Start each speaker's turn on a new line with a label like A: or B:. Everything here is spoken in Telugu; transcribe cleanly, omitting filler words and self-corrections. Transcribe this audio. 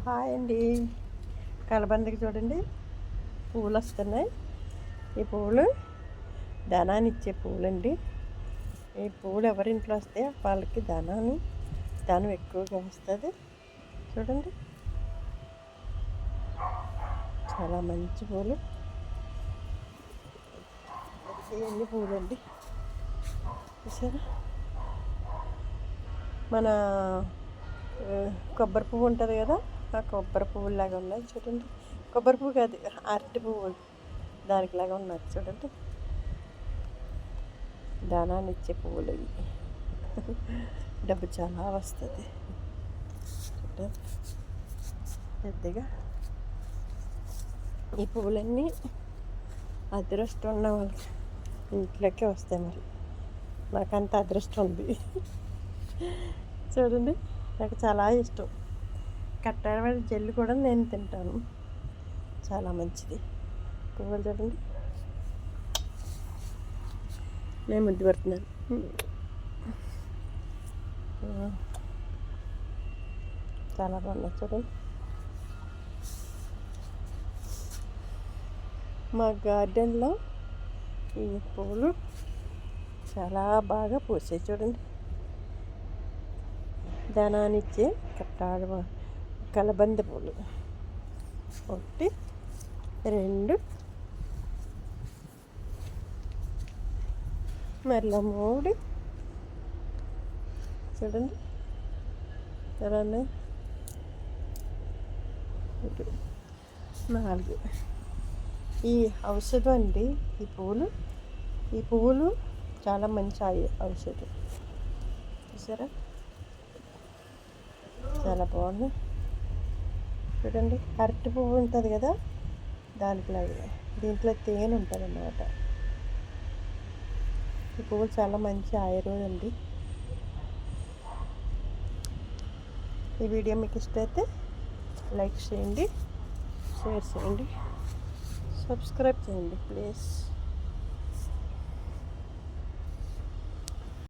A: హాయ్ అండి. కలబందకి చూడండి పువ్వులు వస్తున్నాయి. ఈ పువ్వులు ధనాన్ని ఇచ్చే పువ్వులండి. ఈ పువ్వులు ఎవరింట్లో వస్తే వాళ్ళకి ధనం ఎక్కువగా వస్తుంది. చూడండి చాలా మంచి పువ్వులు. ఎన్ని పువ్వులండి చూసారా. మన కొబ్బరి పువ్వు ఉంటుంది కదా, ఆ కొబ్బరి పువ్వులాగా ఉన్నాయి చూడండి. కొబ్బరి పువ్వు కాదు, అరటి పువ్వు దానికిలాగా ఉన్నాయి చూడండి. దానాన్ని ఇచ్చే పువ్వులు ఇవి. డబ్బు చాలా వస్తుంది చూడండి పెద్దగా. ఈ పువ్వులన్నీ అదృష్టం ఉన్న వాళ్ళకి ఇంట్లోకే వస్తాయి. మరి నాకంత అదృష్టం ఉంది. చూడండి నాకు చాలా ఇష్టం. కట్టారవాడి జెల్లు కూడా నేను తింటాను, చాలా మంచిది. పువ్వులు చూడండి నేను ముద్దు పెడుతున్నాను. చాలా బాగున్నాయి చూడండి. మా గార్డెన్లో ఈ పువ్వులు చాలా బాగా పూసాయి చూడండి. ధనాన్నిచ్చే కలబంద పూలు 1 2 మరలా 3 చూడండి ఎలా ఉన్నాయి. 4. ఈ ఔషధం అండి ఈ పువ్వులు చాలా మంచి ఔషధం. చూసారా చాలా బాగుంది చూడండి. అరటి పువ్వు ఉంటుంది కదా, దానికిలాగే దీంట్లో తేనె ఉంటుంది అన్నమాట. ఈ పువ్వులు చాలా మంచి ఆయుర్వేదం అండి. ఈ వీడియో మీకు ఇష్టమైతే లైక్ చేయండి, షేర్ చేయండి, సబ్స్క్రైబ్ చేయండి ప్లీజ్.